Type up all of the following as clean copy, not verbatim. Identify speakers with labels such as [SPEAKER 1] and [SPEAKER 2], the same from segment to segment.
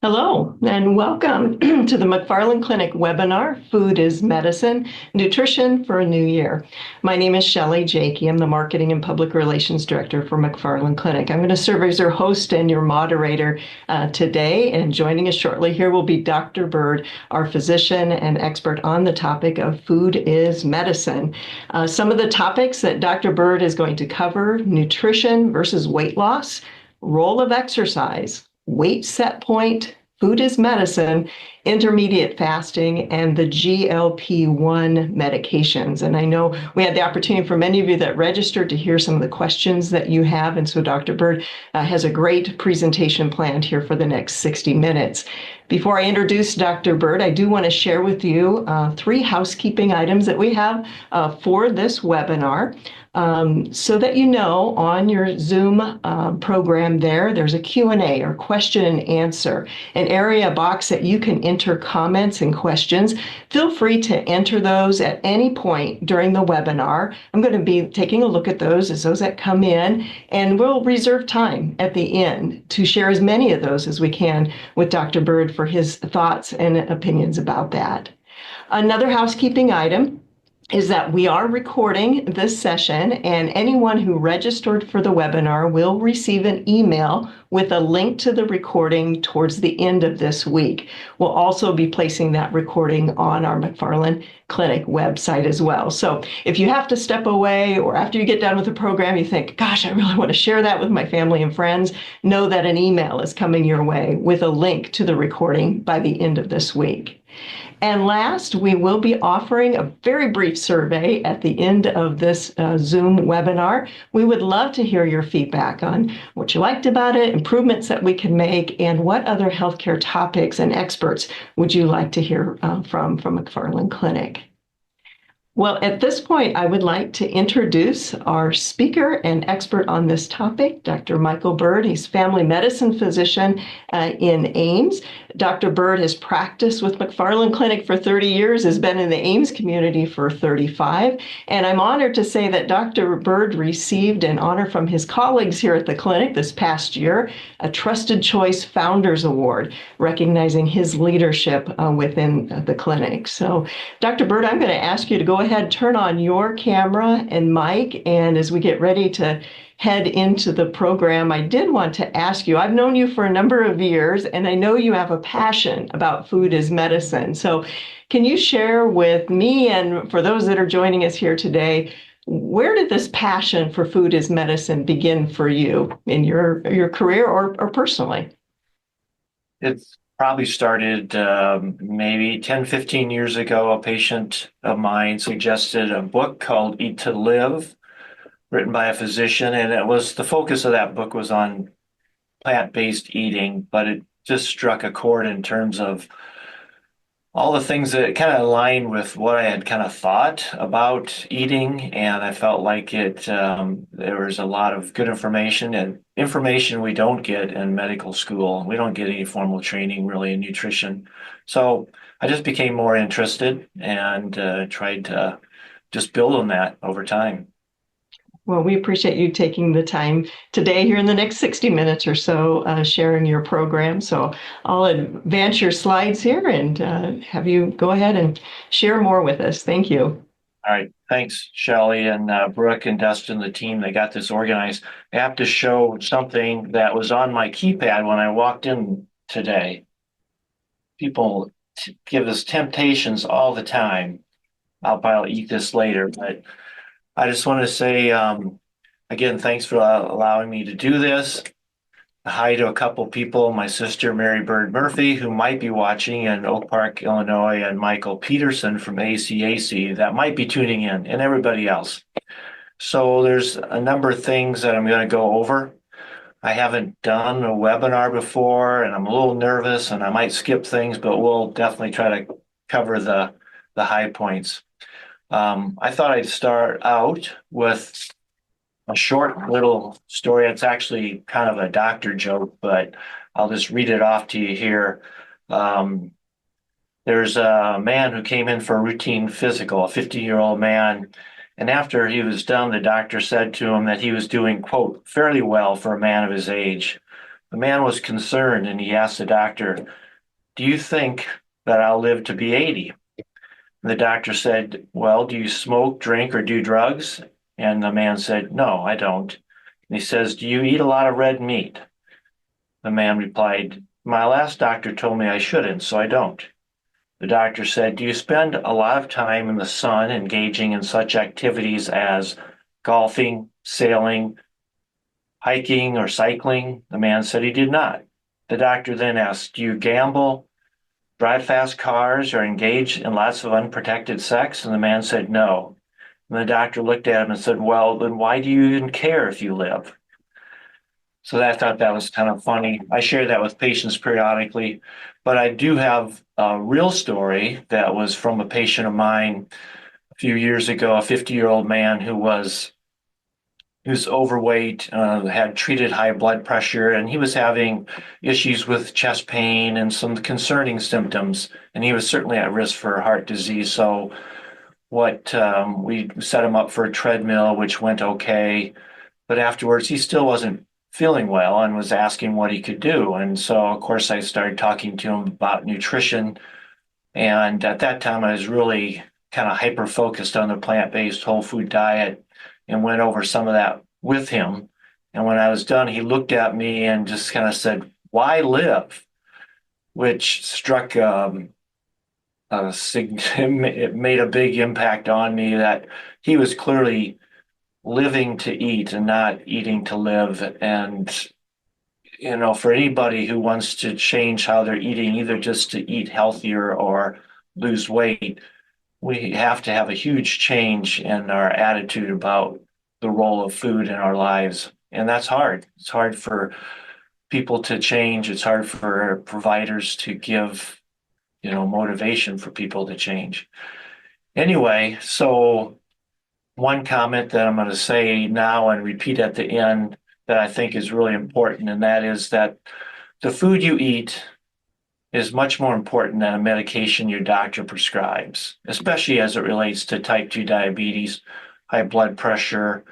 [SPEAKER 1] Hello, and welcome to the McFarland Clinic webinar, Food is Medicine, Nutrition for a New Year. My name is Shelley Jakey. I'm the Marketing and Public Relations Director for McFarland Clinic. I'm going to serve as your host and your moderator today, and joining us shortly here will be Dr. Bird, our physician and expert on the topic of food is medicine. Some of the topics that Dr. Bird is going to cover: nutrition versus weight loss, role of exercise, weight set point, food is medicine, intermediate fasting, and the GLP-1 medications. And I know we had the opportunity for many of you that registered to hear some of the questions that you have. And so Dr. Bird has a great presentation planned here for the next 60 minutes. Before I introduce Dr. Bird, I do want to share with you three housekeeping items that we have for this webinar. So that you know, on your Zoom program there's a Q&A or question and answer, an area box that you can enter comments and questions. Feel free to enter those at any point during the webinar. I'm going to be taking a look at those as those that come in, and we'll reserve time at the end to share as many of those as we can with Dr. Bird for his thoughts and opinions about that. Another housekeeping item is that we are recording this session, and anyone who registered for the webinar will receive an email with a link to the recording towards the end of this week. We'll also be placing that recording on our McFarland Clinic website as well. So if you have to step away, or after you get done with the program you think, gosh, I really want to share that with my family and friends, know that an email is coming your way with a link to the recording by the end of this week. And last, we will be offering a very brief survey at the end of this Zoom webinar. We would love to hear your feedback on what you liked about it, improvements that we can make, and what other healthcare topics and experts would you like to hear from McFarland Clinic. Well, at this point, I would like to introduce our speaker and expert on this topic, Dr. Michael Bird. He's family medicine physician in Ames. Dr. Bird has practiced with McFarland Clinic for 30 years, has been in the Ames community for 35, and I'm honored to say that Dr. Bird received an honor from his colleagues here at the clinic this past year, a Trusted Choice Founders Award, recognizing his leadership within the clinic. So, Dr. Bird, I'm going to ask you to go ahead, turn on your camera and mic, and as we get ready to head into the program, I did want to ask you, I've known you for a number of years, and I know you have a passion about food as medicine. So can you share with me, and for those that are joining us here today, where did this passion for food as medicine begin for you in your career or personally?
[SPEAKER 2] It's probably started maybe 10, 15 years ago. A patient of mine suggested a book called Eat to Live, written by a physician, and the focus of that book was on plant-based eating, but it just struck a chord in terms of all the things that kind of aligned with what I had kind of thought about eating, and I felt like there was a lot of good information and information we don't get in medical school. We don't get any formal training really in nutrition. So I just became more interested and tried to just build on that over time.
[SPEAKER 1] Well, we appreciate you taking the time today here in the next 60 minutes or so, sharing your program. So I'll advance your slides here and have you go ahead and share more with us. Thank you.
[SPEAKER 2] All right. Thanks, Shelley and Brooke and Dustin, the team that got this organized. I have to show something that was on my keypad when I walked in today. People give us temptations all the time. I'll probably eat this later, but I just want to say, again, thanks for allowing me to do this. Hi to a couple people, my sister, Mary Bird Murphy, who might be watching in Oak Park, Illinois, and Michael Peterson from ACAC that might be tuning in, and everybody else. So there's a number of things that I'm going to go over. I haven't done a webinar before, and I'm a little nervous, and I might skip things, but we'll definitely try to cover the high points. I thought I'd start out with a short little story. It's actually kind of a doctor joke, but I'll just read it off to you here. There's a man who came in for a routine physical, a 50-year-old man, and after he was done, the doctor said to him that he was doing, quote, fairly well for a man of his age. The man was concerned and he asked the doctor, "Do you think that I'll live to be 80?" And the doctor said, "Well, do you smoke, drink, or do drugs?" And the man said, "No, I don't." And he says, "Do you eat a lot of red meat?" The man replied, "My last doctor told me I shouldn't, so I don't." The doctor said, "Do you spend a lot of time in the sun engaging in such activities as golfing, sailing, hiking, or cycling?" The man said he did not. The doctor then asked, "Do you gamble, drive fast cars, or engage in lots of unprotected sex?" And the man said no. And the doctor looked at him and said, "Well, then why do you even care if you live?" So I thought that was kind of funny. I share that with patients periodically, but I do have a real story that was from a patient of mine a few years ago, a 50-year-old man who's overweight, had treated high blood pressure, and he was having issues with chest pain and some concerning symptoms, and he was certainly at risk for heart disease. So we set him up for a treadmill, which went okay, but afterwards he still wasn't feeling well and was asking what he could do. And so, of course, I started talking to him about nutrition. And at that time, I was really kind of hyper focused on the plant-based whole food diet and went over some of that with him. And when I was done, he looked at me and just kind of said, "Why live?" Which struck it made a big impact on me that he was clearly living to eat and not eating to live. And, for anybody who wants to change how they're eating, either just to eat healthier or lose weight, we have to have a huge change in our attitude about the role of food in our lives. And that's hard. It's hard for people to change. It's hard for providers to give, motivation for people to change. Anyway, so one comment that I'm going to say now and repeat at the end that I think is really important, and that is that the food you eat is much more important than a medication your doctor prescribes, especially as it relates to type 2 diabetes, high blood pressure,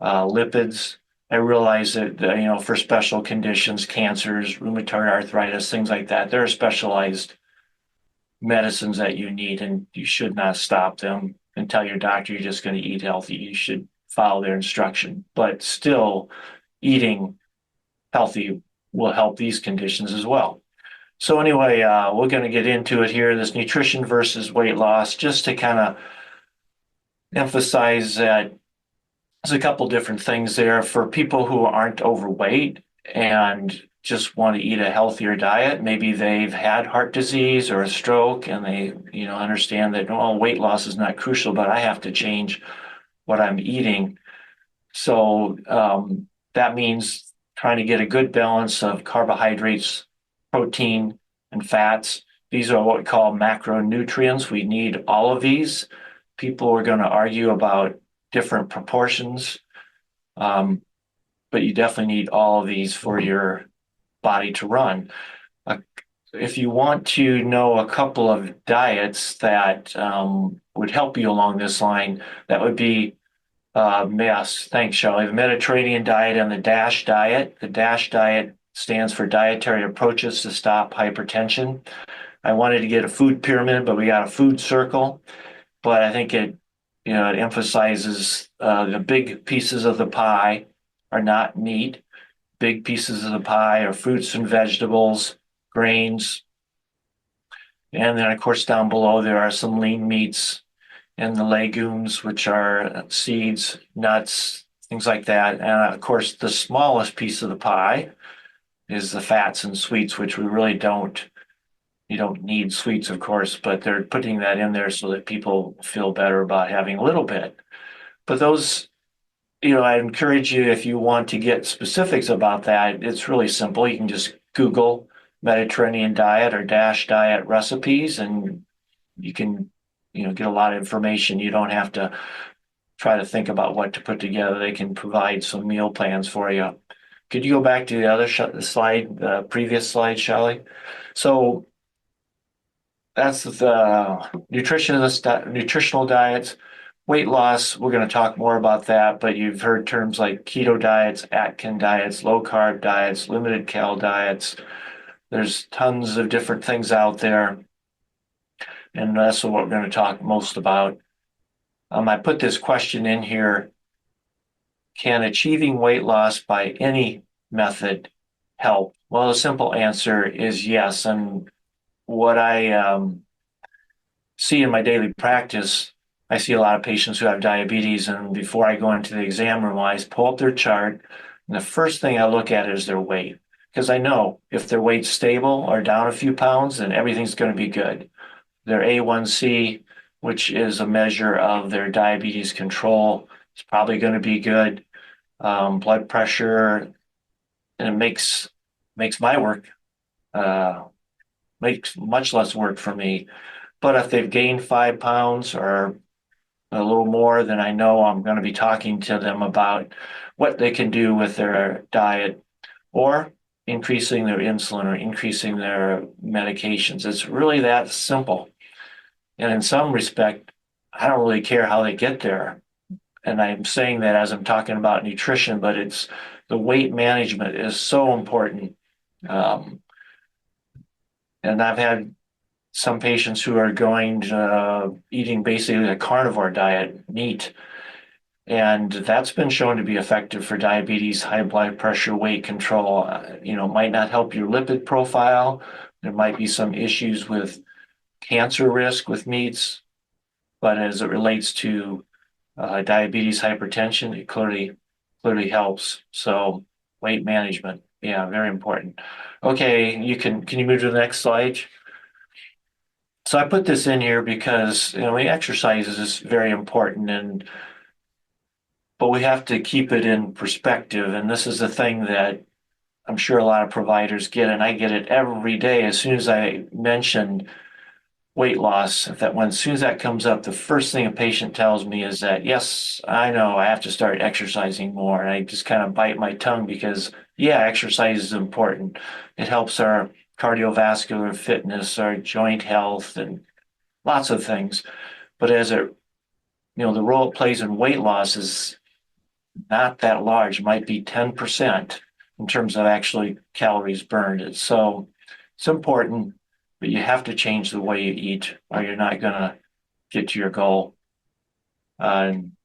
[SPEAKER 2] lipids. I realize that, for special conditions, cancers, rheumatoid arthritis, things like that, there are specialized medicines that you need, and you should not stop them and tell your doctor you're just going to eat healthy. You should follow their instruction. But still, eating healthy will help these conditions as well. So anyway, we're going to get into it here, this nutrition versus weight loss, just to kind of emphasize that there's a couple different things there for people who aren't overweight and just want to eat a healthier diet. Maybe they've had heart disease or a stroke and they, understand that, well, weight loss is not crucial, but I have to change what I'm eating. So that means trying to get a good balance of carbohydrates, protein, and fats. These are what we call macronutrients. We need all of these. People are going to argue about different proportions, but you definitely need all of these for your body to run. If you want to know a couple of diets that would help you along this line, that would be yes, thanks, Shelley. The Mediterranean diet and the DASH diet. The DASH diet stands for Dietary Approaches to Stop Hypertension. I wanted to get a food pyramid, but we got a food circle. But I think it emphasizes the big pieces of the pie are not meat. Big pieces of the pie are fruits and vegetables, grains. And then, of course, down below, there are some lean meats and the legumes, which are seeds, nuts, things like that. And of course, the smallest piece of the pie is the fats and sweets, which we really don't. You don't need sweets, of course, but they're putting that in there so that people feel better about having a little bit. But those, I encourage you, if you want to get specifics about that, it's really simple. You can just Google Mediterranean diet or DASH diet recipes, and you can, get a lot of information. You don't have to try to think about what to put together. They can provide some meal plans for you. Could you go back to the other slide, the previous slide, Shelley? So that's the nutritional diets. weight loss, we're going to talk more about that, but you've heard terms like keto diets, Atkins diets, low carb diets, limited cal diets. There's tons of different things out there, and that's what we're going to talk most about. I put this question in here: can achieving weight loss by any method help? Well, the simple answer is yes. And what I see in my daily practice, I see a lot of patients who have diabetes, and before I go into the exam room, I pull up their chart, and the first thing I look at is their weight, because I know if their weight's stable or down a few pounds, then everything's going to be good. Their A1C, which is a measure of their diabetes control, is probably going to be good. Blood pressure, and it makes my work uh, makes much less work for me. But if they've gained 5 pounds or a little more, then I know I'm going to be talking to them about what they can do with their diet or increasing their insulin or increasing their medications. It's really that simple. And in some respect, I don't really care how they get there. And I'm saying that as I'm talking about nutrition, but it's the weight management is so important. Um, and I've had some patients who are going to eating basically a carnivore diet, meat, and that's been shown to be effective for diabetes, high blood pressure, weight control. Might not help your lipid profile. There might be some issues with cancer risk with meats, but as it relates to diabetes, hypertension, it clearly helps. So weight management, yeah, very important. Okay, can you move to the next slide? So I put this in here because exercise is very important, but we have to keep it in perspective. And this is the thing that I'm sure a lot of providers get, and I get it every day. As soon as I mention weight loss, as soon as that comes up, the first thing a patient tells me is that, yes, I know I have to start exercising more. And I just kind of bite my tongue because, yeah, exercise is important. It helps our cardiovascular fitness, our joint health, and lots of things. But the role it plays in weight loss is not that large. It might be 10% in terms of actually calories burned. It's important, but you have to change the way you eat or you're not going to get to your goal. So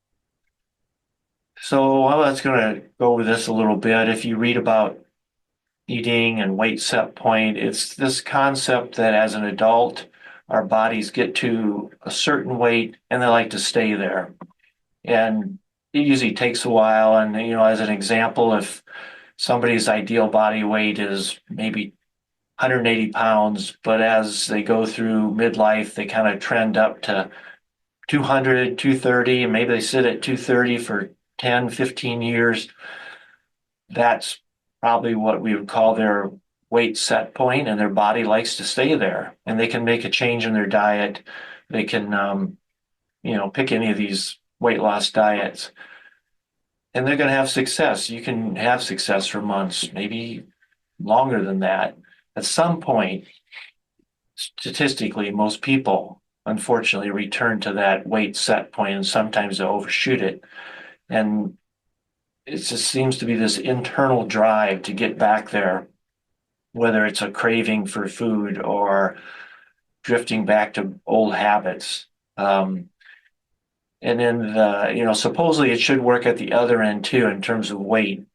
[SPEAKER 2] that's going to go over this a little bit. If you read about eating and weight set point, it's this concept that as an adult, our bodies get to a certain weight and they like to stay there. And it usually takes a while. And, as an example, if somebody's ideal body weight is maybe 180 pounds, but as they go through midlife, they kind of trend up to 200, 230, and maybe they sit at 230 for 10, 15 years. That's probably what we would call their weight set point, and their body likes to stay there. And they can make a change in their diet. They can, pick any of these weight loss diets, and they're going to have success. You can have success for months, maybe longer than that. At some point, statistically, most people unfortunately return to that weight set point, and sometimes they overshoot it. And it just seems to be this internal drive to get back there, whether it's a craving for food or drifting back to old habits. And then, supposedly it should work at the other end too in terms of weight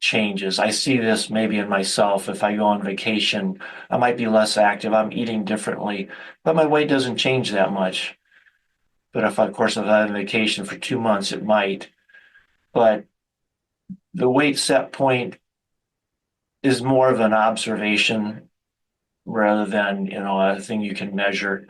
[SPEAKER 2] changes. I see this maybe in myself. If I go on vacation, I might be less active. I'm eating differently, but my weight doesn't change that much. But if, of course, I'm on vacation for 2 months, it might. But the weight set point is more of an observation rather than, a thing you can measure.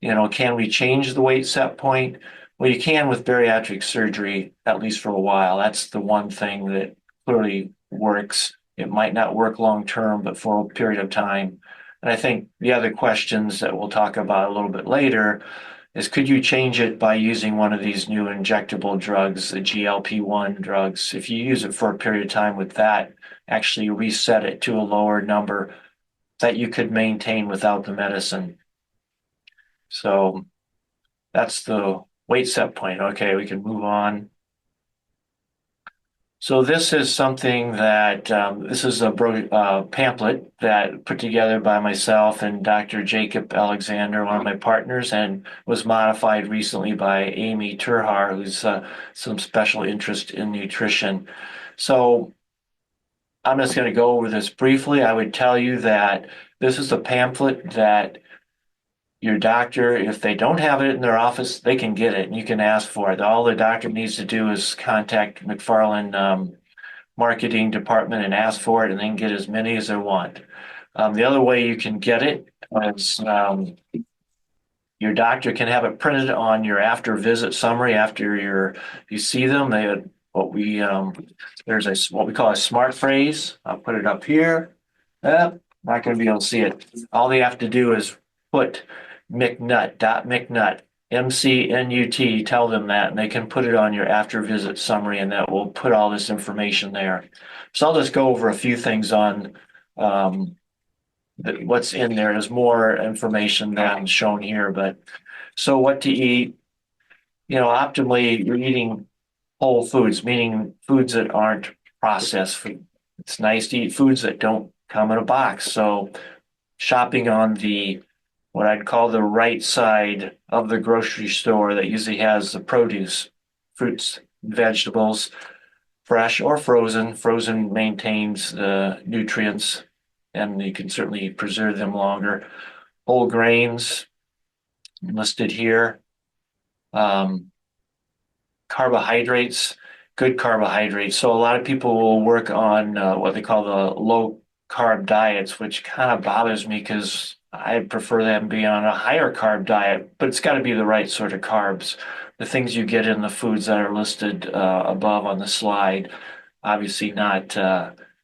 [SPEAKER 2] Can we change the weight set point? Well, you can with bariatric surgery, at least for a while. That's the one thing that clearly works. It might not work long term, but for a period of time. And I think the other questions that we'll talk about a little bit later is, could you change it by using one of these new injectable drugs, the GLP-1 drugs? If you use it for a period of time, with that, actually reset it to a lower number that you could maintain without the medicine. So that's the weight set point. Okay, we can move on. So this is something that this is a pamphlet that put together by myself and Dr. Jacob Alexander, one of my partners, and was modified recently by Amy Turhar, who's some special interest in nutrition. So I'm just going to go over this briefly. I would tell you that this is a pamphlet that your doctor, if they don't have it in their office, they can get it and you can ask for it. All the doctor needs to do is contact McFarland marketing department and ask for it, and they can get as many as they want. The other way you can get it is your doctor can have it printed on your after visit summary after you see them. They what we there's what we call a smart phrase. I'll put it up here. Not going to be able to see it. All they have to do is put McNutt, MCNUT, tell them that, and they can put it on your after visit summary, and that will put all this information there. So I'll just go over a few things on what's in there. There's more information than shown here, but so what to eat, optimally you're eating whole foods, meaning foods that aren't processed food. It's nice to eat foods that don't come in a box. So shopping on what I'd call the right side of the grocery store that usually has the produce, fruits, vegetables, fresh or frozen. Frozen maintains the nutrients and you can certainly preserve them longer. Whole grains listed here. Carbohydrates, good carbohydrates. So a lot of people will work on what they call the low carb diets, which kind of bothers me because I prefer them be on a higher carb diet, but it's got to be the right sort of carbs. The things you get in the foods that are listed above on the slide, obviously not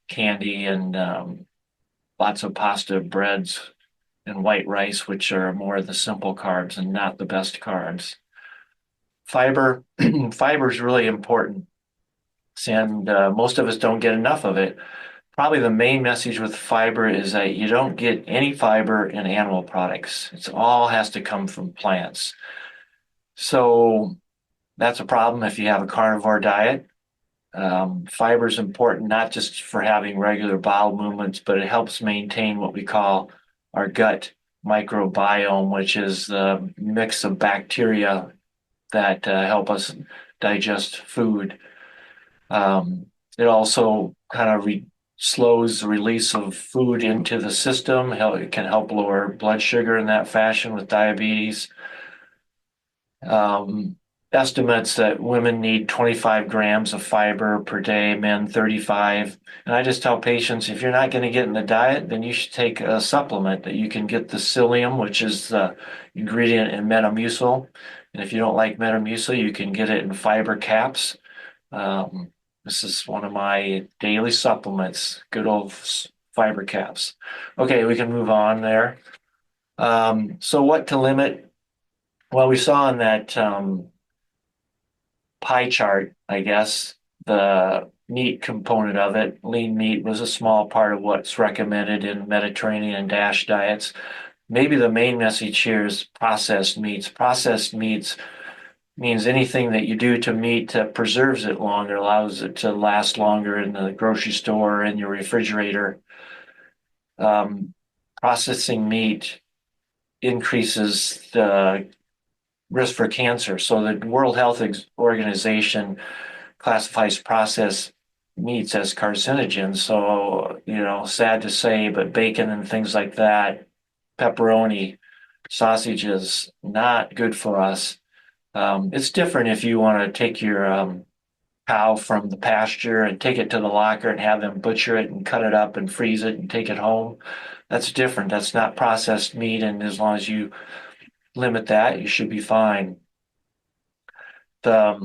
[SPEAKER 2] candy and lots of pasta, breads, and white rice, which are more of the simple carbs and not the best carbs. Fiber, fiber is really important, and most of us don't get enough of it. Probably the main message with fiber is that you don't get any fiber in animal products. It all has to come from plants. So that's a problem if you have a carnivore diet. Fiber is important not just for having regular bowel movements, but it helps maintain what we call our gut microbiome, which is the mix of bacteria that help us digest food. It also kind of slows the release of food into the system. It can help lower blood sugar in that fashion with diabetes. Estimates that women need 25 grams of fiber per day, men 35. And I just tell patients, if you're not going to get in the diet, then you should take a supplement that you can get the psyllium, which is the ingredient in Metamucil. And if you don't like Metamucil, you can get it in fiber caps. This is one of my daily supplements, good old fiber caps. Okay, we can move on there. So what to limit? Well, we saw in that pie chart, I guess, the meat component of it, lean meat was a small part of what's recommended in Mediterranean and DASH diets. Maybe the main message here is processed meats. Processed meats means anything that you do to meat that preserves it longer, allows it to last longer in the grocery store or in your refrigerator. Processing meat increases the risk for cancer. So the World Health Organization classifies processed meats as carcinogens. So, sad to say, but bacon and things like that, pepperoni, sausages, not good for us. It's different if you want to take your cow from the pasture and take it to the locker and have them butcher it and cut it up and freeze it and take it home. That's different. That's not processed meat. And as long as you limit that, you should be fine. Yeah,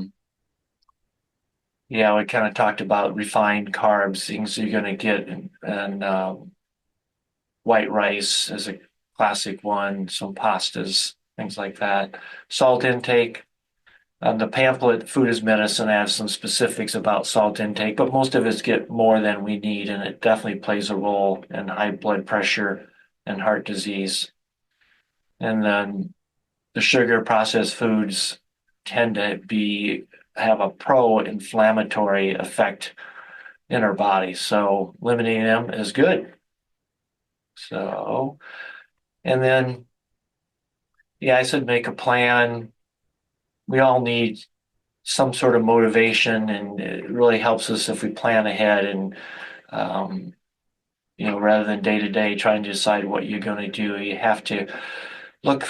[SPEAKER 2] we kind of talked about refined carbs, things you're going to get, and white rice is a classic one, some pastas, things like that. Salt intake. The pamphlet, Food is Medicine, has some specifics about salt intake, but most of us get more than we need, and it definitely plays a role in high blood pressure and heart disease. And then the sugar processed foods, tend to have a pro-inflammatory effect in our body. So limiting them is good. So, and then, yeah, I said make a plan. We all need some sort of motivation, and it really helps us if we plan ahead and, um, rather than day to day trying to decide what you're going to do, you have to look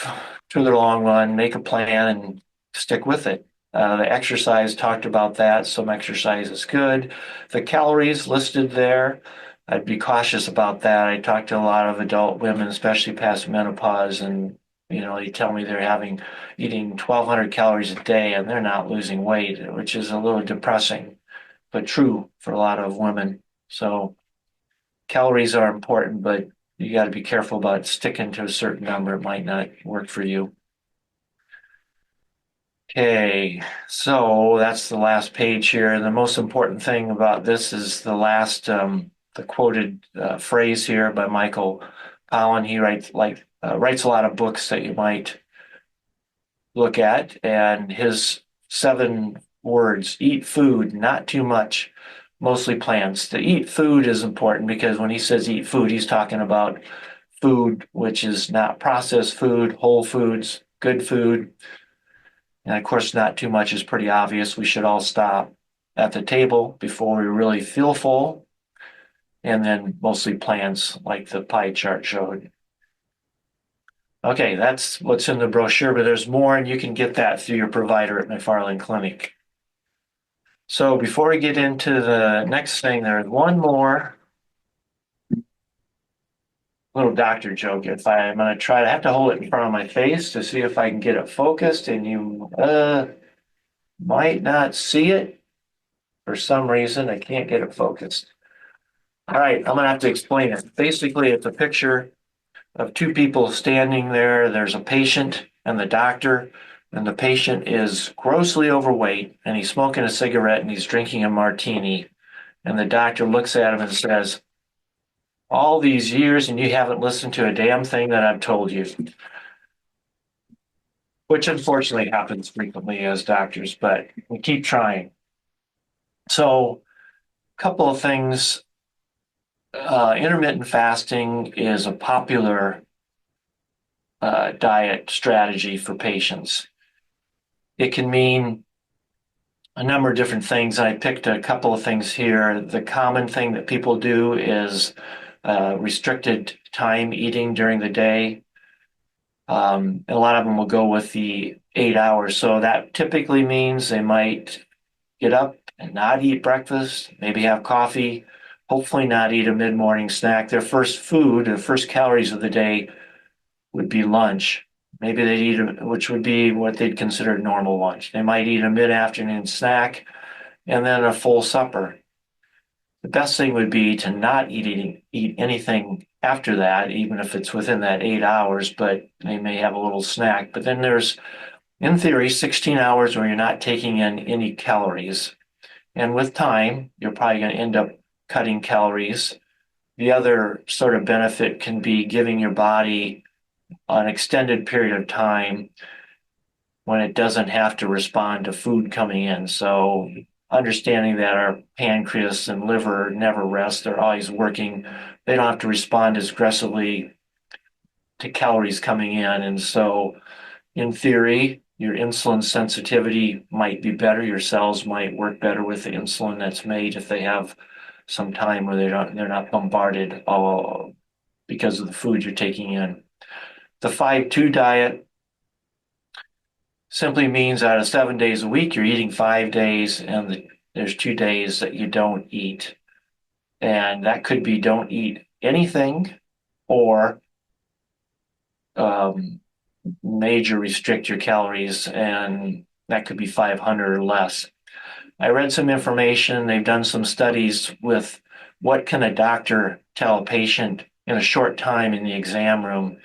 [SPEAKER 2] to the long run, make a plan, and stick with it. The exercise talked about that. Some exercise is good. The calories listed there, I'd be cautious about that. I talked to a lot of adult women, especially past menopause, and they tell me they're eating 1,200 calories a day and they're not losing weight, which is a little depressing, but true for a lot of women. So calories are important, but you got to be careful about sticking to a certain number. It might not work for you. Okay, so that's the last page here. The most important thing about this is the last, the quoted phrase here by Michael Pollan. He writes a lot of books that you might look at, and his 7 words: eat food, not too much, mostly plants. The eat food is important because when he says eat food, he's talking about food which is not processed food, whole foods, good food. And of course, not too much is pretty obvious. We should all stop at the table before we really feel full. And then mostly plants, like the pie chart showed. Okay, that's what's in the brochure, but there's more, and you can get that through your provider at McFarland Clinic. So before we get into the next thing, there's one more little doctor joke. If I'm going to try to have to hold it in front of my face to see if I can get it focused, and you might not see it for some reason. I can't get it focused. All right, I'm going to have to explain it. Basically, it's a picture of 2 people standing there. There's a patient and the doctor, and the patient is grossly overweight, and he's smoking a cigarette and he's drinking a martini. And the doctor looks at him and says, "All these years and you haven't listened to a damn thing that I've told you," which unfortunately happens frequently as doctors, but we keep trying. So, a couple of things. Intermittent fasting is a popular diet strategy for patients. It can mean a number of different things. I picked a couple of things here. The common thing that people do is restricted time eating during the day. A lot of them will go with the 8 hours. So that typically means they might get up and not eat breakfast, maybe have coffee, hopefully not eat a mid-morning snack. Their first food, the first calories of the day would be lunch. Maybe they'd eat, which would be what they'd consider normal lunch. They might eat a mid-afternoon snack and then a full supper. The best thing would be to not eat anything after that, even if it's within that 8 hours, but they may have a little snack. But then there's, in theory, 16 hours where you're not taking in any calories. And with time, you're probably going to end up cutting calories. The other sort of benefit can be giving your body an extended period of time when it doesn't have to respond to food coming in. So understanding that our pancreas and liver never rest, they're always working. They don't have to respond as aggressively to calories coming in. And so in theory, your insulin sensitivity might be better. Your cells might work better with the insulin that's made if they have some time where they're not bombarded all because of the food you're taking in. The 5-2 diet simply means out of 7 days a week, you're eating 5 days, and there's 2 days that you don't eat. And that could be don't eat anything or major restrict your calories, and that could be 500 or less. I read some information. They've done some studies with what can a doctor tell a patient in a short time in the exam room.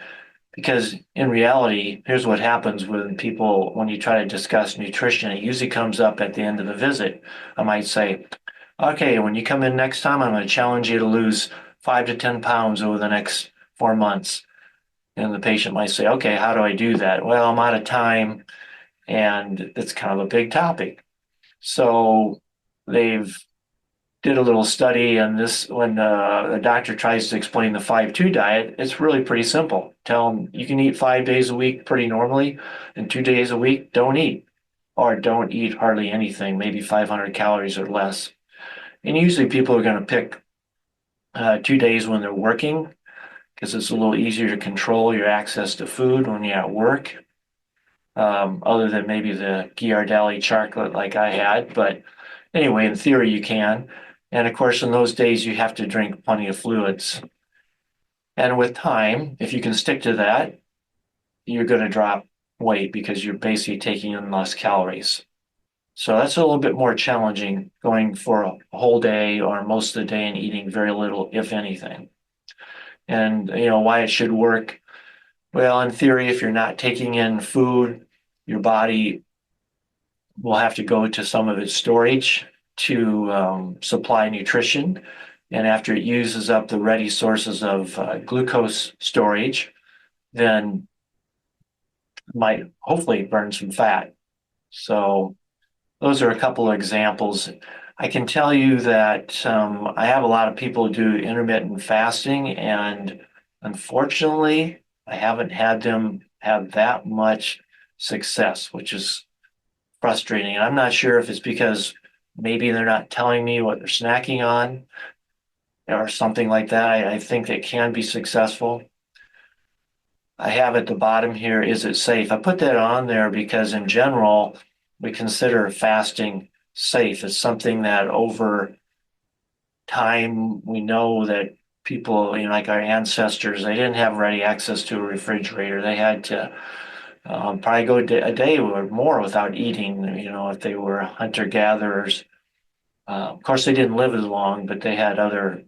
[SPEAKER 2] Because in reality, here's what happens when you try to discuss nutrition, it usually comes up at the end of the visit. I might say, okay, when you come in next time, I'm going to challenge you to lose 5 to 10 pounds over the next 4 months. And the patient might say, okay, how do I do that? Well, I'm out of time. and it's kind of a big topic. So they've did a little study, and this when the doctor tries to explain the 5-2 diet, it's really pretty simple. Tell them you can eat 5 days a week pretty normally, and 2 days a week don't eat, or don't eat hardly anything, maybe 500 calories or less. And usually people are going to pick 2 days when they're working because it's a little easier to control your access to food when you're at work, other than maybe the Ghirardelli chocolate like I had. But anyway, in theory, you can. And of course, in those days, you have to drink plenty of fluids. And with time, if you can stick to that, you're going to drop weight because you're basically taking in less calories. So that's a little bit more challenging going for a whole day or most of the day and eating very little, if anything. And why it should work. Well, in theory, if you're not taking in food, your body will have to go to some of its storage to supply nutrition. And after it uses up the ready sources of glucose storage, then might hopefully burn some fat. So those are a couple of examples. I can tell you that I have a lot of people who do intermittent fasting, and unfortunately, I haven't had them have that much success, which is frustrating. And I'm not sure if it's because maybe they're not telling me what they're snacking on or something like that. I think it can be successful. I have at the bottom here, is it safe? I put that on there because in general, we consider fasting safe. It's something that over time, we know that people, like our ancestors, they didn't have ready access to a refrigerator. They had to probably go a day or more without eating, if they were hunter-gatherers. Of course, they didn't live as long, but they had other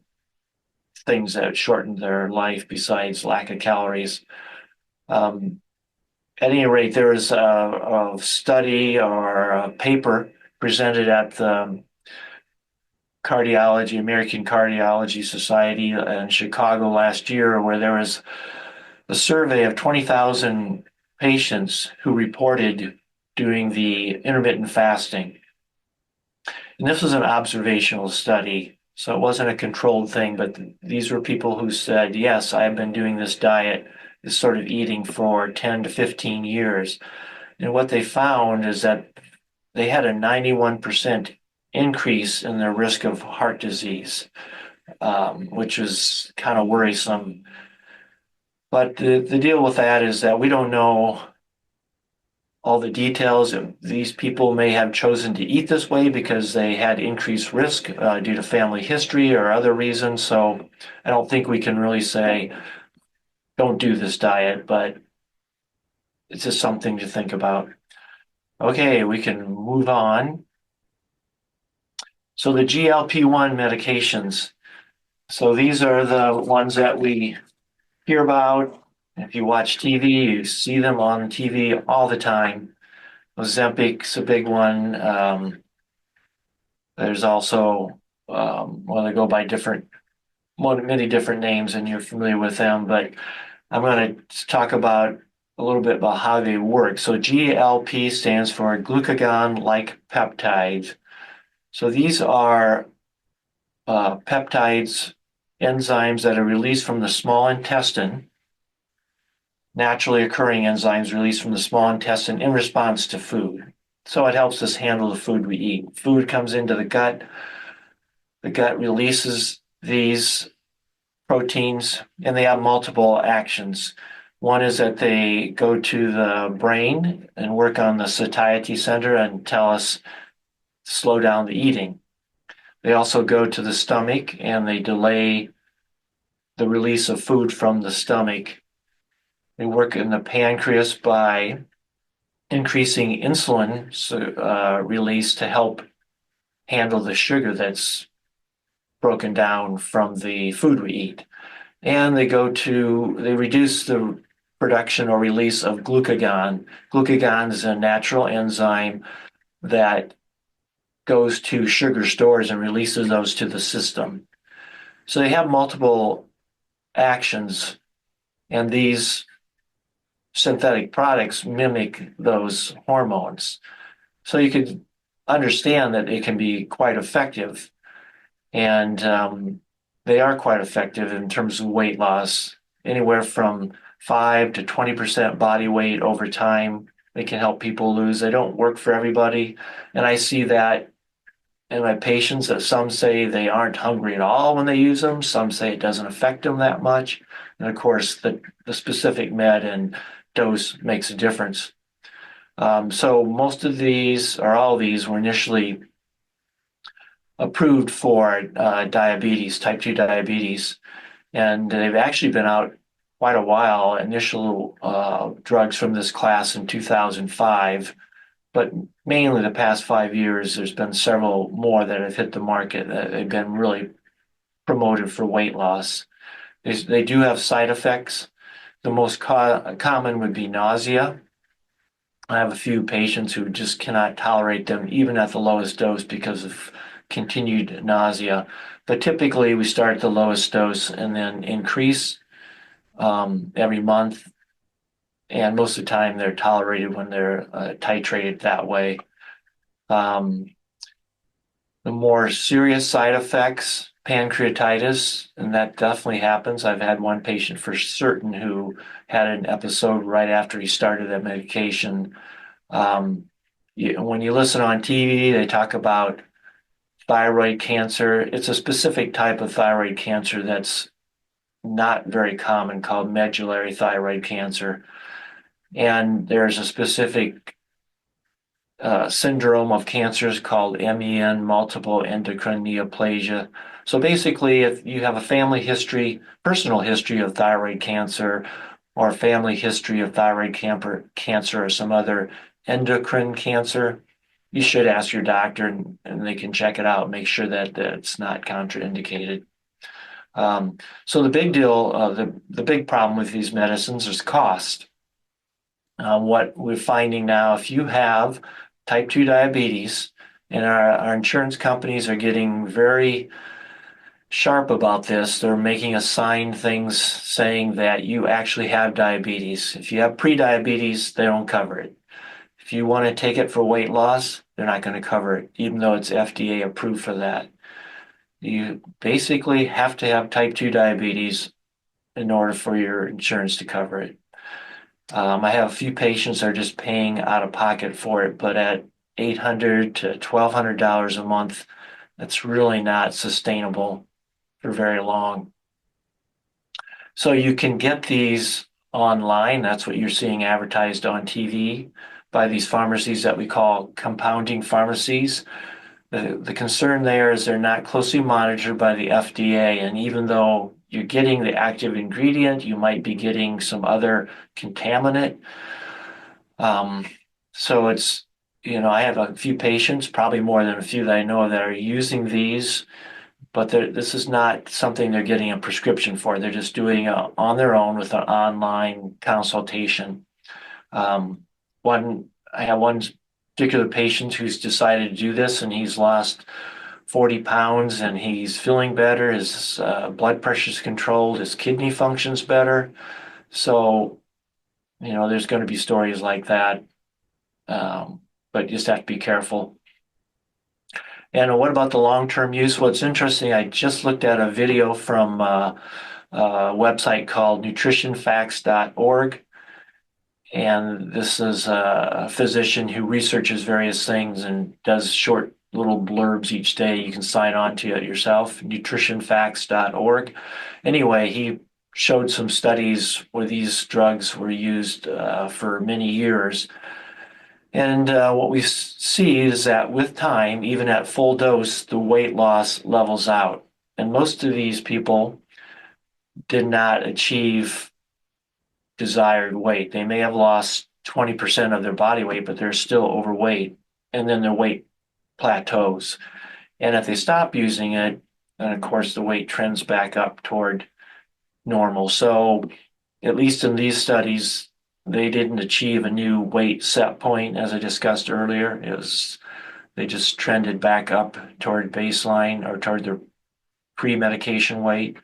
[SPEAKER 2] things that shortened their life besides lack of calories. At any rate, there was a study or a paper presented at the American Cardiology Society in Chicago last year, where there was a survey of 20,000 patients who reported doing the intermittent fasting. And this was an observational study, so it wasn't a controlled thing, but these were people who said, yes, I've been doing this diet, this sort of eating for 10 to 15 years. And what they found is that they had a 91% increase in their risk of heart disease, which was kind of worrisome. But the deal with that is that we don't know all the details. These people may have chosen to eat this way because they had increased risk due to family history or other reasons. So I don't think we can really say, don't do this diet, but it's just something to think about. Okay, we can move on. So the GLP-1 medications. So these are the ones that we hear about. If you watch TV, you see them on TV all the time. Ozempic's a big one. There's also, they go by many different names, and you're familiar with them. But I'm going to talk about a little bit about how they work. So GLP stands for glucagon-like peptides. So these are peptides, enzymes that are released from the small intestine, naturally occurring enzymes released from the small intestine in response to food. So it helps us handle the food we eat. Food comes into the gut releases these proteins, and they have multiple actions. One is that they go to the brain and work on the satiety center and tell us slow down the eating. They also go to the stomach and they delay the release of food from the stomach. They work in the pancreas by increasing insulin release to help handle the sugar that's broken down from the food we eat. And they reduce the production or release of glucagon. Glucagon is a natural enzyme that goes to sugar stores and releases those to the system. So they have multiple actions, and these synthetic products mimic those hormones. So you could understand that it can be quite effective. And they are quite effective in terms of weight loss, anywhere from 5 to 20% body weight over time. They can help people lose. They don't work for everybody. And I see that in my patients that some say they aren't hungry at all when they use them. Some say it doesn't affect them that much. And of course, the specific med and dose makes a difference. So most of these, or all of these, were initially approved for diabetes, type 2 diabetes, and they've actually been out quite a while. Initial drugs from this class in 2005, but mainly the past 5 years, there's been several more that have hit the market. They've been really promoted for weight loss. They do have side effects. The most common would be nausea. I have a few patients who just cannot tolerate them, even at the lowest dose, because of continued nausea. But typically, we start at the lowest dose and then increase every month. And most of the time, they're tolerated when they're titrated that way. Um, the more serious side effects, pancreatitis, and that definitely happens. I've had one patient for certain who had an episode right after he started that medication. When you listen on TV, they talk about thyroid cancer. It's a specific type of thyroid cancer that's not very common called medullary thyroid cancer. And there's a specific syndrome of cancers called MEN, multiple endocrine neoplasia. So basically, if you have a family history, personal history of thyroid cancer, or family history of thyroid cancer or some other endocrine cancer, you should ask your doctor and they can check it out, make sure that it's not contraindicated. So the big deal, the big problem with these medicines is cost. What we're finding now, if you have type 2 diabetes, and our insurance companies are getting very sharp about this. They're making us sign things saying that you actually have diabetes. If you have pre-diabetes, they don't cover it. If you want to take it for weight loss, they're not going to cover it, even though it's FDA approved for that. You basically have to have type 2 diabetes in order for your insurance to cover it. I have a few patients that are just paying out of pocket for it, but at $800 to $1,200 a month, that's really not sustainable for very long. So you can get these online. That's what you're seeing advertised on TV by these pharmacies that we call compounding pharmacies. The concern there is they're not closely monitored by the FDA, and even though you're getting the active ingredient, you might be getting some other contaminant. So it's, I have a few patients, probably more than a few that I know that are using these, but this is not something they're getting a prescription for. They're just doing it on their own with an online consultation. I have one particular patient who's decided to do this, and he's lost 40 pounds and he's feeling better. His blood pressure's controlled, his kidney functions better. So, there's going to be stories like that, but you just have to be careful. And what about the long-term use? Well, it's interesting. I just looked at a video from a website called nutritionfacts.org. And this is a physician who researches various things and does short little blurbs each day. You can sign on to it yourself, nutritionfacts.org. Anyway, he showed some studies where these drugs were used for many years. And what we see is that with time, even at full dose, the weight loss levels out. And most of these people did not achieve desired weight. They may have lost 20% of their body weight, but they're still overweight. And then their weight plateaus. And if they stop using it, then of course the weight trends back up toward normal. So at least in these studies, they didn't achieve a new weight set point, as I discussed earlier. They just trended back up toward baseline or toward their pre-medication weight.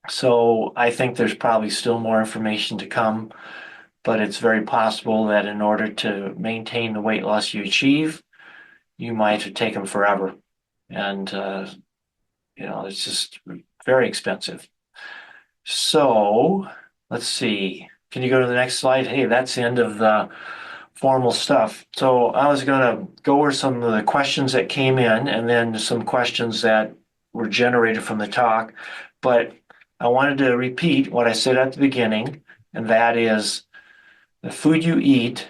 [SPEAKER 2] So I think there's probably still more information to come, but it's very possible that in order to maintain the weight loss you achieve, you might take them forever. And, it's just very expensive. So let's see. Can you go to the next slide? Hey, that's the end of the formal stuff. So I was going to go over some of the questions that came in and then some questions that were generated from the talk. But I wanted to repeat what I said at the beginning, and that is the food you eat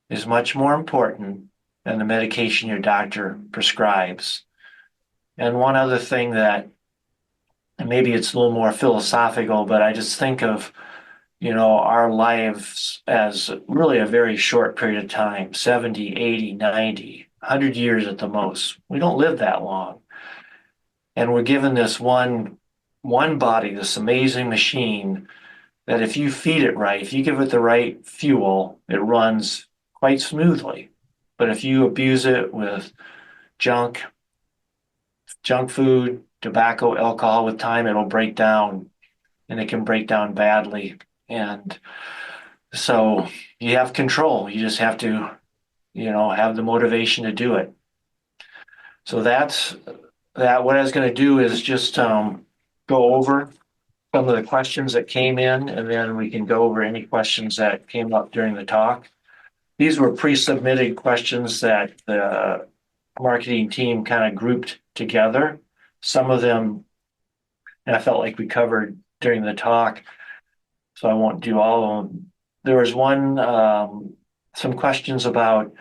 [SPEAKER 2] is much more important than the medication your doctor prescribes. And one other thing that, and maybe it's a little more philosophical, but I just think of, our lives as really a very short period of time, 70, 80, 90, 100 years at the most. We don't live that long. And we're given this one body, this amazing machine that if you feed it right, if you give it the right fuel, it runs quite smoothly. But if you abuse it with junk, junk food, tobacco, alcohol, with time, it'll break down, and it can break down badly. And so you have control. You just have to, have the motivation to do it. So that's that. What I was going to do is just go over some of the questions that came in, and then we can go over any questions that came up during the talk. These were pre-submitted questions that the marketing team kind of grouped together. Some of them, and I felt like we covered during the talk, so I won't do all of them. There was some questions about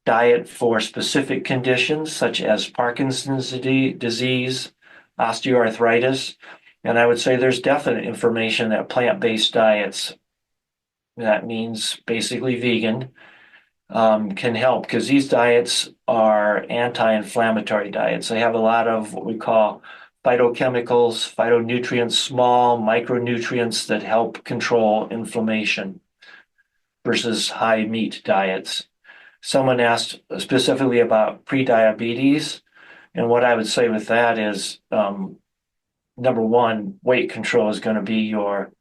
[SPEAKER 2] diet for specific conditions such as Parkinson's disease, osteoarthritis, and I would say there's definite information that plant-based diets, that means basically vegan, can help because these diets are anti-inflammatory diets. They have a lot of what we call phytochemicals, phytonutrients, small micronutrients that help control inflammation versus high meat diets. Someone asked specifically about prediabetes, and what I would say with that is number one, weight control is going to be your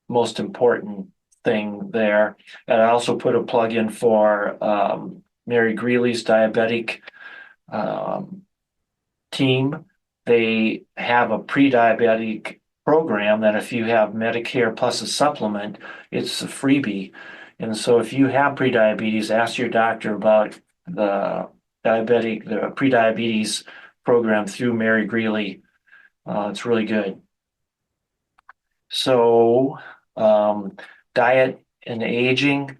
[SPEAKER 2] most important thing there. And I also put a plug in for Mary Greeley's diabetic team. They have a pre-diabetic program that if you have Medicare plus a supplement, it's a freebie. And so if you have prediabetes, ask your doctor about the pre-diabetes program through Mary Greeley. It's really good. So, diet and aging.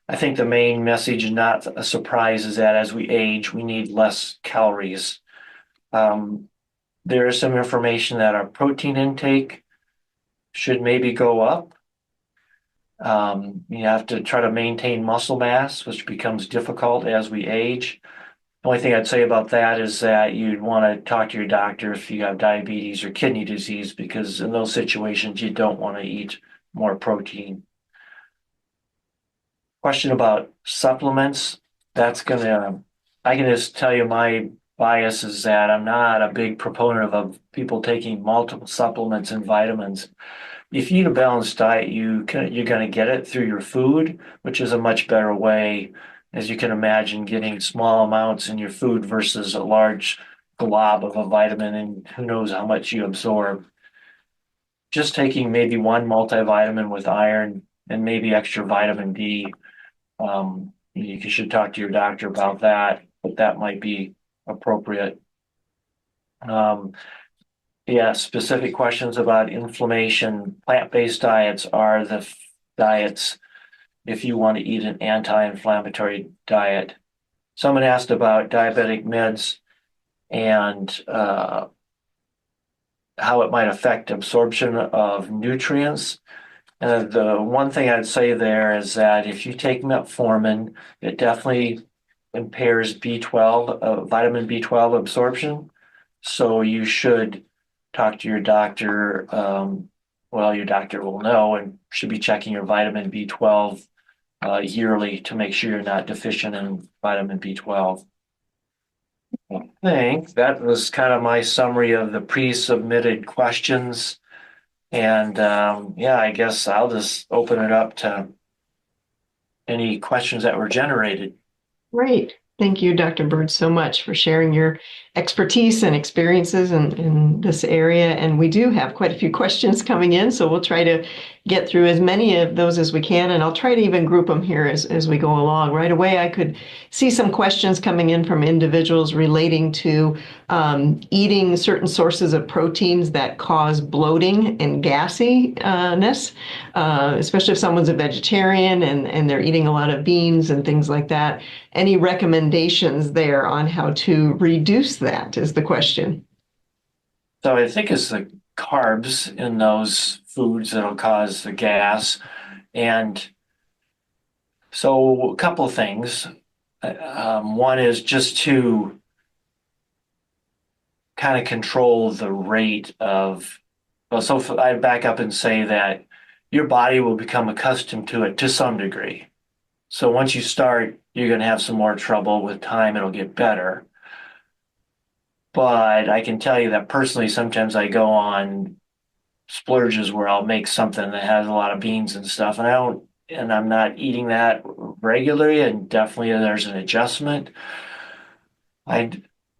[SPEAKER 2] I think the main message, not a surprise, is that as we age, we need less calories. There is some information that our protein intake should maybe go up. You have to try to maintain muscle mass, which becomes difficult as we age. The only thing I'd say about that is that you'd want to talk to your doctor if you have diabetes or kidney disease, because in those situations, you don't want to eat more protein. Question about supplements. I can just tell you my bias is that I'm not a big proponent of people taking multiple supplements and vitamins. If you eat a balanced diet, you're going to get it through your food, which is a much better way, as you can imagine, getting small amounts in your food versus a large glob of a vitamin, and who knows how much you absorb. Just taking maybe one multivitamin with iron and maybe extra vitamin D. You should talk to your doctor about that, but that might be appropriate. Yeah, specific questions about inflammation. Plant-based diets are the diets if you want to eat an anti-inflammatory diet. Someone asked about diabetic meds and how it might affect absorption of nutrients. The one thing I'd say there is that if you take metformin, it definitely impairs B12, vitamin B12 absorption. So you should talk to your doctor. Your doctor will know and should be checking your vitamin B12 yearly to make sure you're not deficient in vitamin B12. I think that was kind of my summary of the pre-submitted questions. And yeah, I guess I'll just open it up to any questions that were generated.
[SPEAKER 1] Great. Thank you, Dr. Bird, so much for sharing your expertise and experiences in this area. And we do have quite a few questions coming in, so we'll try to get through as many of those as we can. And I'll try to even group them here as we go along. Right away, I could see some questions coming in from individuals relating to eating certain sources of proteins that cause bloating and gassiness, especially if someone's a vegetarian and they're eating a lot of beans and things like that. Any recommendations there on how to reduce that is the question.
[SPEAKER 2] So I think it's the carbs in those foods that'll cause the gas. And so a couple of things. One is just to kind of control the rate of, well, so I back up and say that your body will become accustomed to it to some degree. So once you start, you're going to have some more trouble. With time, it'll get better. But I can tell you that personally, sometimes I go on splurges where I'll make something that has a lot of beans and stuff, and I'm not eating that regularly, and definitely there's an adjustment. I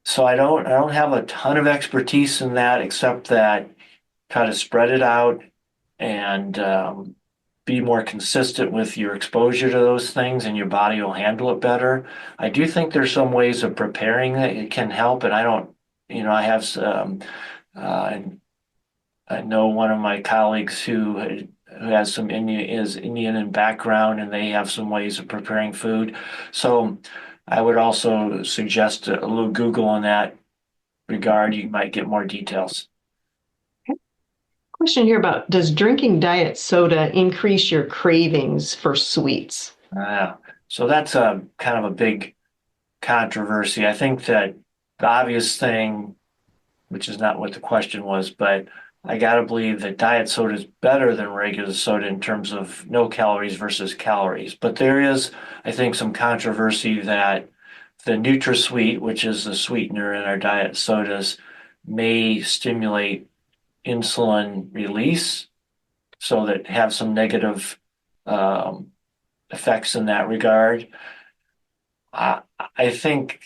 [SPEAKER 2] so I don't have a ton of expertise in that, except that try to spread it out and be more consistent with your exposure to those things, and your body will handle it better. I do think there's some ways of preparing that it can help, and I don't, I have and I know one of my colleagues who has some Indian in background, and they have some ways of preparing food. So I would also suggest a little Google in that regard. You might get more details.
[SPEAKER 1] Question here about, does drinking diet soda increase your cravings for sweets?
[SPEAKER 2] Uh, so that's a kind of a big controversy. I think that the obvious thing, which is not what the question was, but I gotta believe that diet soda is better than regular soda in terms of no calories versus calories. But there is, I think, some controversy that the NutraSweet, which is the sweetener in our diet sodas, may stimulate insulin release, so that have some negative um, effects in that regard. I, I think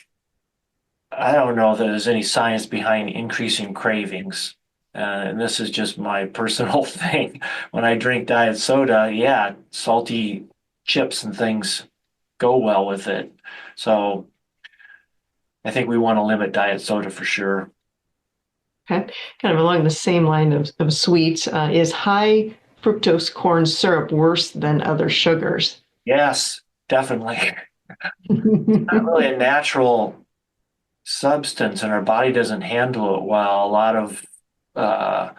[SPEAKER 2] I don't know that there's any science behind increasing cravings. And this is just my personal thing. When I drink diet soda, yeah, salty chips and things go well with it. So I think we want to limit diet soda for sure.
[SPEAKER 1] Okay, kind of along the same line of sweets, is high fructose corn syrup worse than other sugars?
[SPEAKER 2] Yes, definitely. Not really a natural substance, and our body doesn't handle it well. A lot of, uh,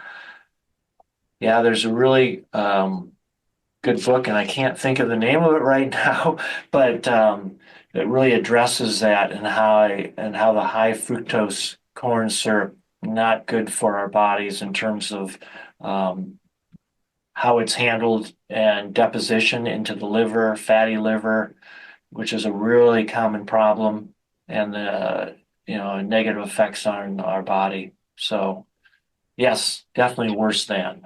[SPEAKER 2] yeah, there's a really good book, and I can't think of the name of it right now, but it really addresses that, and how the high fructose corn syrup not good for our bodies in terms of um, how it's handled and deposition into the liver, fatty liver, which is a really common problem, and the negative effects on our body. So yes, definitely worse than.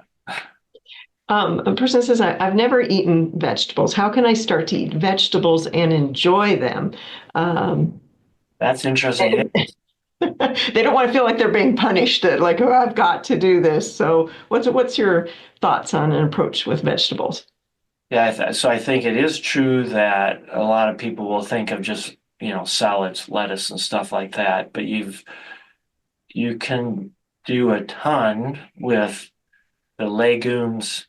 [SPEAKER 1] A person says, I've never eaten vegetables. How can I start to eat vegetables and enjoy them? Um,
[SPEAKER 2] That's interesting.
[SPEAKER 1] they don't want to feel like they're being punished, that like, oh, I've got to do this. So what's your thoughts on an approach with vegetables?
[SPEAKER 2] Yeah, so I think it is true that a lot of people will think of just, salads, lettuce and stuff like that, but you can do a ton with the legumes,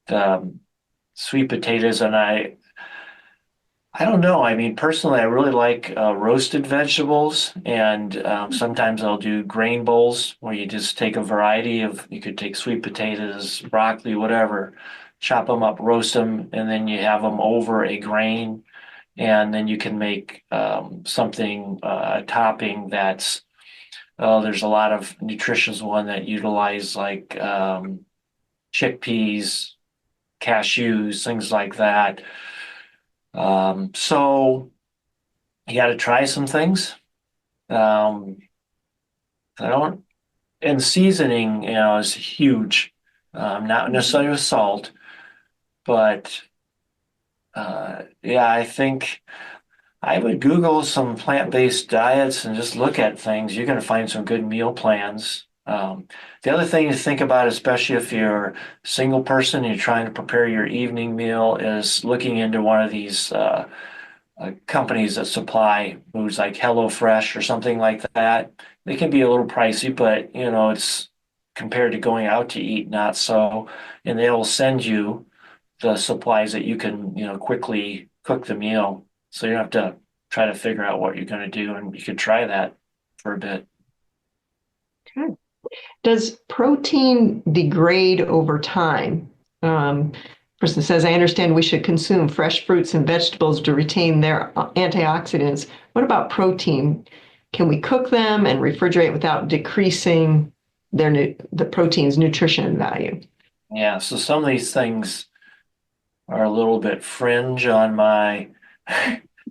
[SPEAKER 2] the sweet potatoes, and I don't know. I mean, personally, I really like roasted vegetables, and sometimes I'll do grain bowls where you just take a variety of, you could take sweet potatoes, broccoli, whatever, chop them up, roast them, and then you have them over a grain, and then you can make something, a topping that's, there's a lot of nutritious one that utilize like chickpeas, cashews, things like that. So you got to try some things. Um, I don't, and seasoning, is huge. not necessarily with salt, but yeah, I think I would Google some plant-based diets and just look at things. You're going to find some good meal plans. The other thing to think about, especially if you're a single person and you're trying to prepare your evening meal, is looking into one of these companies that supply foods like HelloFresh or something like that. They can be a little pricey, but it's compared to going out to eat, not so. And they'll send you the supplies that you can, quickly cook the meal. So you don't have to try to figure out what you're going to do, and you could try that for a bit.
[SPEAKER 1] Okay. Does protein degrade over time? Person says, I understand we should consume fresh fruits and vegetables to retain their antioxidants. What about protein? Can we cook them and refrigerate without decreasing the protein's nutrition value?
[SPEAKER 2] Yeah, so some of these things are a little bit fringe on my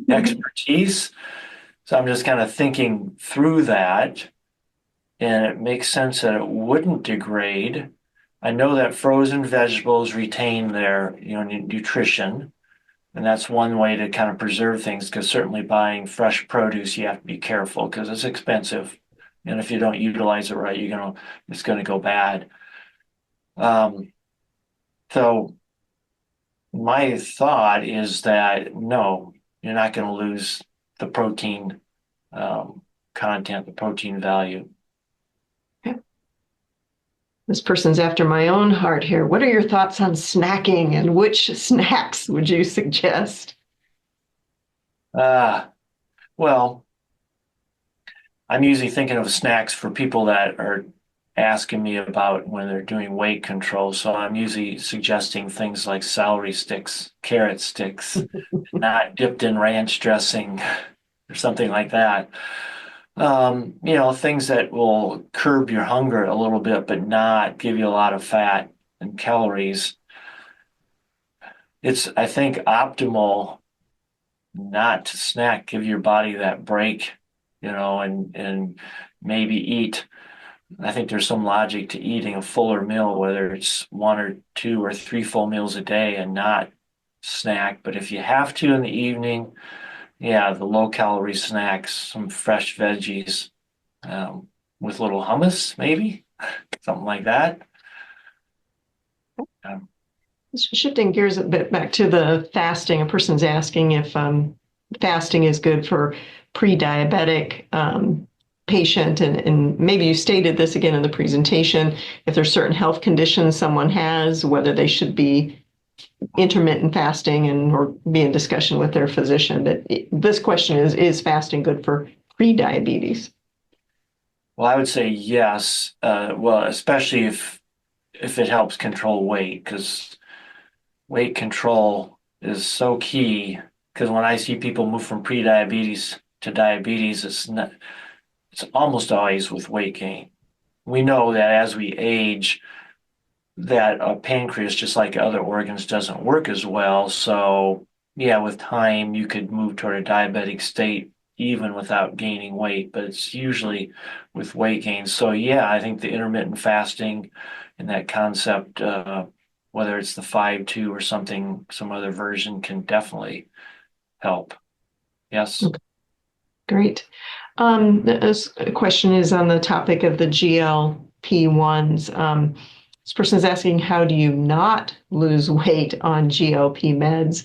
[SPEAKER 2] expertise. So I'm just kind of thinking through that, and it makes sense that it wouldn't degrade. I know that frozen vegetables retain their, nutrition, and that's one way to kind of preserve things, because certainly buying fresh produce, you have to be careful because it's expensive. And if you don't utilize it right, it's going to go bad. Um, so my thought is that no, you're not going to lose the protein content, the protein value.
[SPEAKER 1] This person's after my own heart here. What are your thoughts on snacking and which snacks would you suggest?
[SPEAKER 2] Uh, well, I'm usually thinking of snacks for people that are asking me about when they're doing weight control. So I'm usually suggesting things like celery sticks, carrot sticks, not dipped in ranch dressing or something like that. Things that will curb your hunger a little bit, but not give you a lot of fat and calories. It's, I think, optimal not to snack, give your body that break, and maybe eat. I think there's some logic to eating a fuller meal, whether it's one or two or three full meals a day and not snack. But if you have to in the evening, yeah, the low calorie snacks, some fresh veggies, with little hummus, maybe something like that. Um,
[SPEAKER 1] Shifting gears a bit back to the fasting, a person's asking if fasting is good for pre-diabetic patient, and maybe you stated this again in the presentation, if there's certain health conditions someone has, whether they should be intermittent fasting and or be in discussion with their physician. But this question is fasting good for pre-diabetes?
[SPEAKER 2] well, I would say yes. Well, especially if it helps control weight, because weight control is so key. Because when I see people move from pre-diabetes to diabetes, it's almost always with weight gain. We know that as we age, that a pancreas, just like other organs, doesn't work as well. So yeah, with time, you could move toward a diabetic state even without gaining weight, but it's usually with weight gain. So yeah, I think the intermittent fasting and that concept, whether it's the 5-2 or something, some other version, can definitely help. Yes.
[SPEAKER 1] Okay, great. This question is on the topic of the GLP-1s. This person is asking, how do you not lose weight on GLP meds?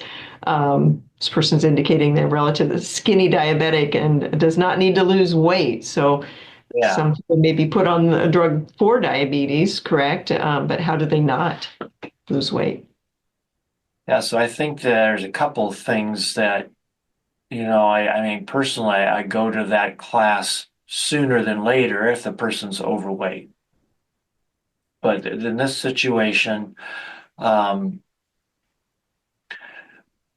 [SPEAKER 1] This person's indicating they're relatively skinny diabetic and does not need to lose weight. So
[SPEAKER 2] Yeah.
[SPEAKER 1] some people may be put on a drug for diabetes, correct? But how do they not lose weight?
[SPEAKER 2] Yeah. So I think there's a couple of things that, I mean, personally, I go to that class sooner than later if the person's overweight. But in this situation, um,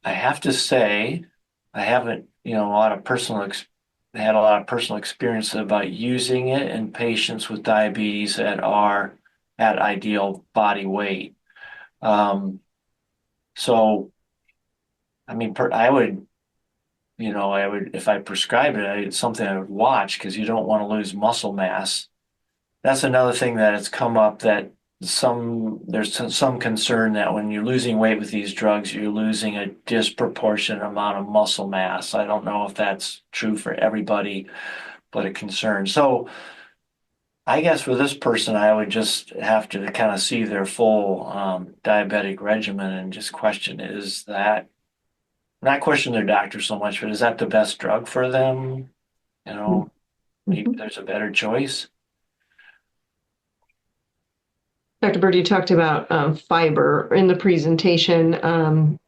[SPEAKER 2] I have to say, I haven't, had a lot of personal experience about using it in patients with diabetes that are at ideal body weight. Um, so, I mean, if I prescribe it, it's something I would watch because you don't want to lose muscle mass. That's another thing that has come up that there's some concern that when you're losing weight with these drugs, you're losing a disproportionate amount of muscle mass. I don't know if that's true for everybody, but a concern. So I guess for this person, I would just have to kind of see their full diabetic regimen and just question, is that not question their doctor so much, but is that the best drug for them? You know, maybe
[SPEAKER 1] Mhm.
[SPEAKER 2] there's a better choice.
[SPEAKER 1] Dr. Bird, you talked about fiber in the presentation, and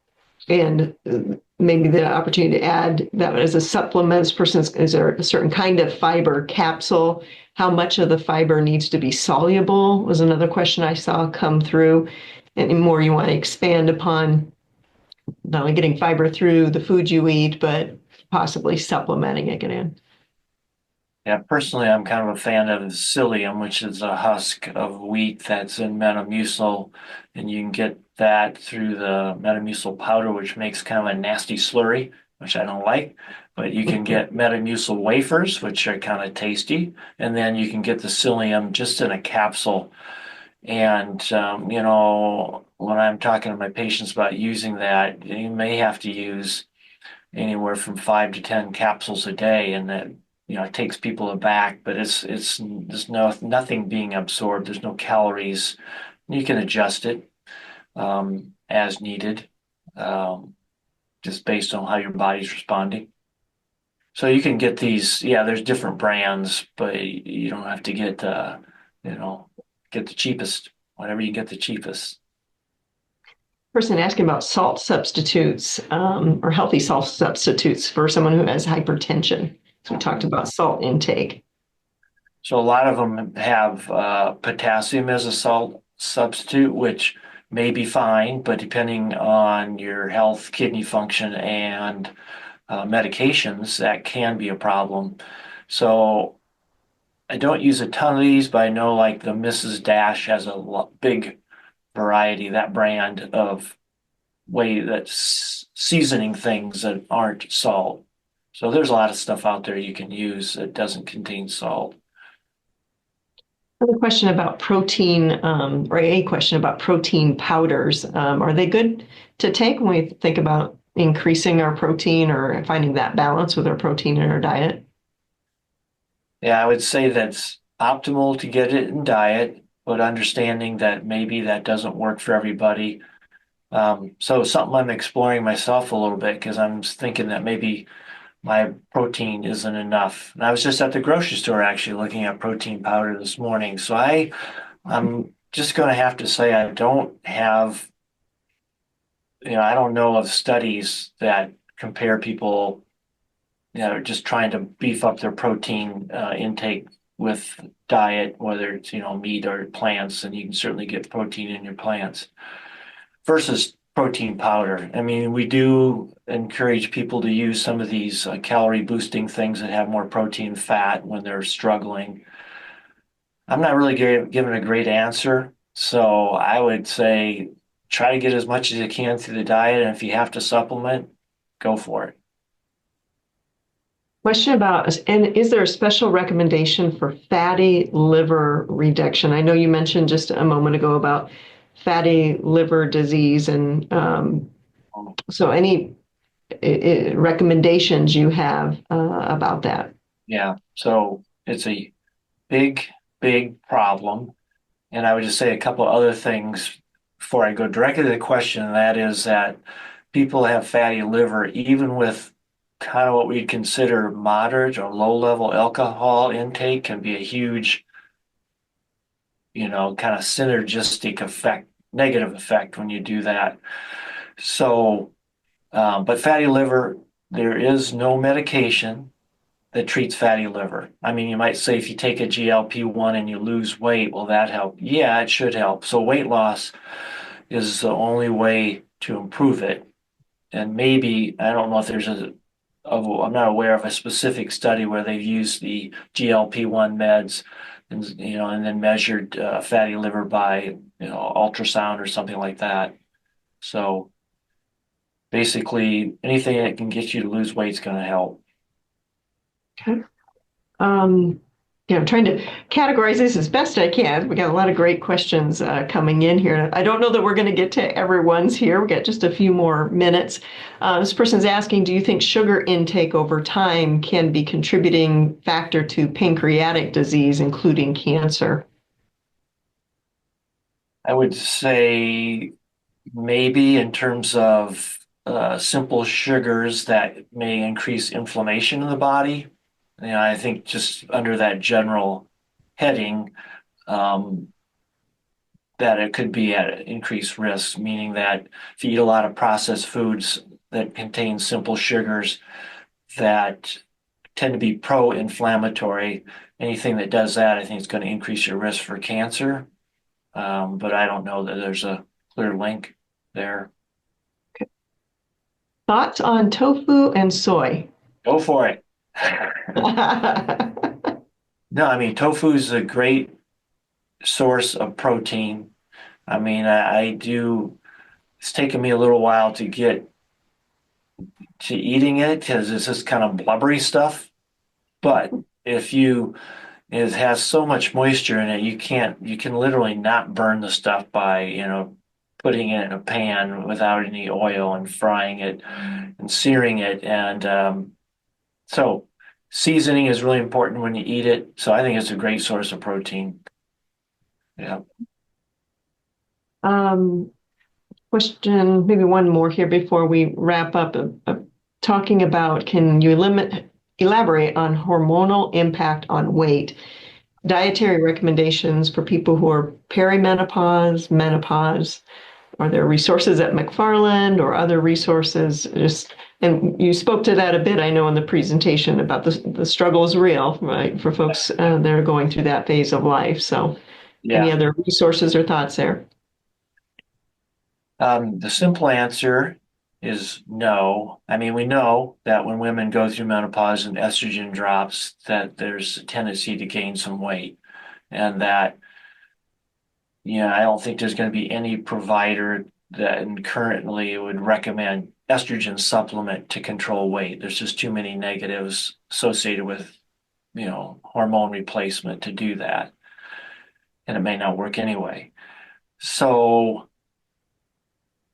[SPEAKER 1] maybe the opportunity to add that as a supplement. This person is there a certain kind of fiber capsule? How much of the fiber needs to be soluble was another question I saw come through. Any more you want to expand upon not only getting fiber through the food you eat, but possibly supplementing it in?
[SPEAKER 2] Yeah, personally, I'm kind of a fan of psyllium, which is a husk of wheat that's in Metamucil, and you can get that through the Metamucil powder, which makes kind of a nasty slurry, which I don't like. But you can get Metamucil wafers, which are kind of tasty, and then you can get the psyllium just in a capsule. And when I'm talking to my patients about using that, you may have to use anywhere from 5 to 10 capsules a day, and that it takes people aback, but it's there's nothing being absorbed. There's no calories. You can adjust it as needed, um, just based on how your body's responding. So you can get these. Yeah, there's different brands, but you don't have to you know, get the cheapest. Whatever you get the cheapest.
[SPEAKER 1] Person asking about salt substitutes or healthy salt substitutes for someone who has hypertension. So we talked about salt intake.
[SPEAKER 2] So a lot of them have potassium as a salt substitute, which may be fine, but depending on your health, kidney function, and medications, that can be a problem. So I don't use a ton of these, but I know like the Mrs. Dash has a big variety, that brand of way that's seasoning things that aren't salt. So there's a lot of stuff out there you can use that doesn't contain salt.
[SPEAKER 1] Another question about protein, or a question about protein powders. Are they good to take when we think about increasing our protein or finding that balance with our protein in our diet?
[SPEAKER 2] Yeah, I would say that's optimal to get it in diet, but understanding that maybe that doesn't work for everybody. So something I'm exploring myself a little bit because I'm thinking that maybe my protein isn't enough. And I was just at the grocery store actually looking at protein powder this morning. So I'm just going to have to say I don't have, I don't know of studies that compare people just trying to beef up their protein intake with diet, whether it's, meat or plants, and you can certainly get protein in your plants versus protein powder. I mean, we do encourage people to use some of these calorie boosting things that have more protein fat when they're struggling. I'm not really giving a great answer. So I would say try to get as much as you can through the diet. And if you have to supplement, go for it.
[SPEAKER 1] Question about, and is there a special recommendation for fatty liver reduction? I know you mentioned just a moment ago about fatty liver disease, and so any recommendations you have about that?
[SPEAKER 2] Yeah. So it's a big, big problem. And I would just say a couple other things before I go directly to the question, and that is that people have fatty liver even with kind of what we'd consider moderate or low level alcohol intake can be a huge, kind of synergistic effect, negative effect when you do that. So, but fatty liver, there is no medication that treats fatty liver. I mean, you might say if you take a GLP-1 and you lose weight, will that help? Yeah, it should help. So weight loss is the only way to improve it. And maybe, I don't know if I'm not aware of a specific study where they've used the GLP-1 meds and then measured fatty liver by, ultrasound or something like that. So basically anything that can get you to lose weight is going to help.
[SPEAKER 1] Okay. Um, I'm trying to categorize this as best I can. We got a lot of great questions coming in here. I don't know that we're going to get to everyone's here. We got just a few more minutes. This person's asking, do you think sugar intake over time can be contributing factor to pancreatic disease, including cancer?
[SPEAKER 2] I would say maybe in terms of simple sugars that may increase inflammation in the body. I think just under that general heading, um, that it could be at increased risk, meaning that if you eat a lot of processed foods that contain simple sugars that tend to be pro-inflammatory, anything that does that, I think is going to increase your risk for cancer. But I don't know that there's a clear link there.
[SPEAKER 1] Thoughts on tofu and soy?
[SPEAKER 2] Go for it. No, I mean, tofu is a great source of protein. I mean, I do, it's taken me a little while to get to eating it because it's just kind of blubbery stuff. But if you, it has so much moisture in it, you can literally not burn the stuff by, putting it in a pan without any oil and frying it and searing it. And so seasoning is really important when you eat it. So I think it's a great source of protein. Yeah.
[SPEAKER 1] um, Question, maybe one more here before we wrap up. Talking about, can you elaborate on hormonal impact on weight? Dietary recommendations for people who are perimenopause, menopause. Are there resources at McFarland or other resources? And you spoke to that a bit, I know, in the presentation about the struggle is real, right, for folks that are going through that phase of life. So, any
[SPEAKER 2] Yeah.
[SPEAKER 1] other resources or thoughts there?
[SPEAKER 2] The simple answer is no. I mean, we know that when women go through menopause and estrogen drops, that there's a tendency to gain some weight. And that, I don't think there's going to be any provider that currently would recommend estrogen supplement to control weight. There's just too many negatives associated with, hormone replacement to do that. And it may not work anyway. So,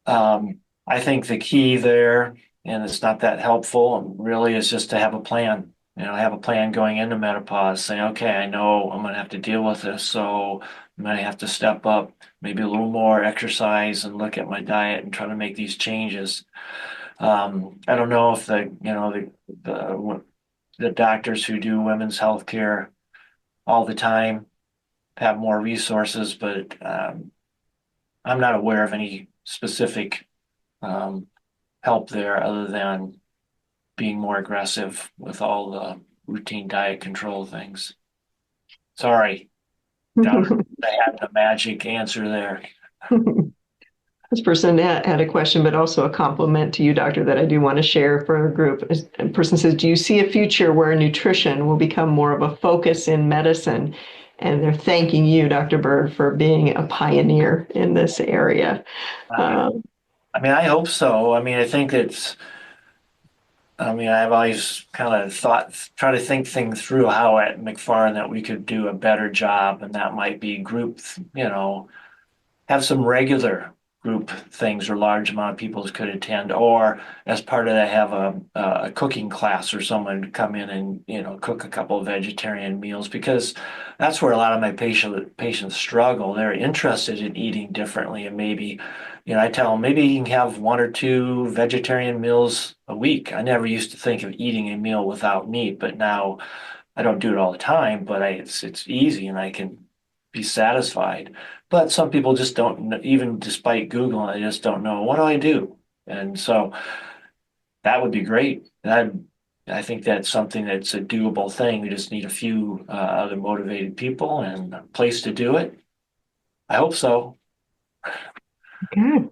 [SPEAKER 2] I think the key there, and it's not that helpful, really is just to have a plan. Have a plan going into menopause, saying, okay, I know I'm going to have to deal with this, so I'm going to have to step up, maybe a little more exercise and look at my diet and try to make these changes. I don't know if the doctors who do women's health care all the time have more resources, but I'm not aware of any specific um, help there other than being more aggressive with all the routine diet control things. Sorry, don't have the magic answer there.
[SPEAKER 1] This person had a question, but also a compliment to you, doctor, that I do want to share for our group. A person says, do you see a future where nutrition will become more of a focus in medicine? And they're thanking you, Dr. Bird, for being a pioneer in this area.
[SPEAKER 2] I mean, I hope so. I mean, I've always kind of try to think things through how at McFarland that we could do a better job, and that might be group, have some regular group things or large amount of people could attend, or as part of that have a cooking class or someone to come in and cook a couple of vegetarian meals, because that's where a lot of my patients struggle. They're interested in eating differently, and maybe I tell them maybe you can have one or two vegetarian meals a week. I never used to think of eating a meal without meat, but now I don't do it all the time, but it's easy and I can be satisfied. But some people just don't, even despite Googling, they just don't know, what do I do? And so that would be great. I think that's something that's a doable thing. We just need a few other motivated people and a place to do it. I hope so.
[SPEAKER 1] Okay.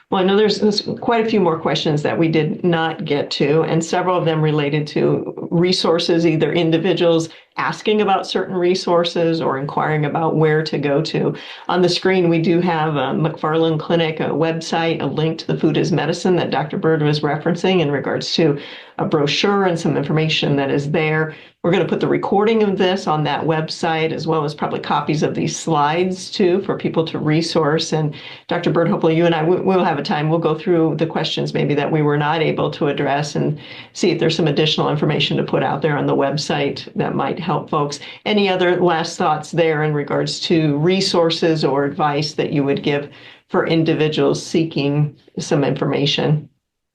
[SPEAKER 1] Well, I know there's quite a few more questions that we did not get to, and several of them related to resources, either individuals asking about certain resources or inquiring about where to go to. On the screen, we do have a McFarland Clinic, a website, a link to the Food is Medicine that Dr. Bird was referencing in regards to a brochure and some information that is there. We're going to put the recording of this on that website, as well as probably copies of these slides too for people to resource. And Dr. Bird, hopefully you and I will have a time. We'll go through the questions maybe that we were not able to address and see if there's some additional information to put out there on the website that might help folks. Any other last thoughts there in regards to resources or advice that you would give for individuals seeking some information?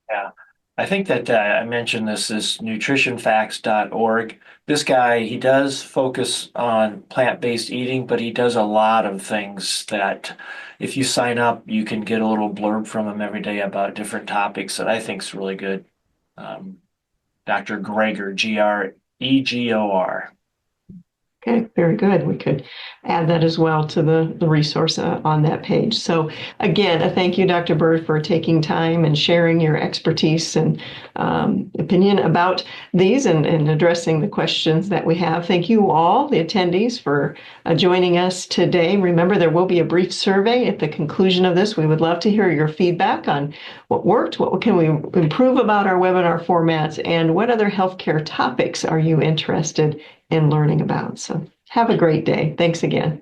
[SPEAKER 2] Yeah. I think that I mentioned this is nutritionfacts.org. This guy, he does focus on plant-based eating, but he does a lot of things that if you sign up, you can get a little blurb from him every day about different topics that I think is really good. Um, Dr. Gregor, Gregor.
[SPEAKER 1] Okay, very good. We could add that as well to the resource on that page. So again, a thank you, Dr. Bird, for taking time and sharing your expertise and opinion about these and addressing the questions that we have. Thank you all, the attendees, for joining us today. Remember, there will be a brief survey at the conclusion of this. We would love to hear your feedback on what worked, what can we improve about our webinar formats, and what other healthcare topics are you interested in learning about. So have a great day. Thanks again.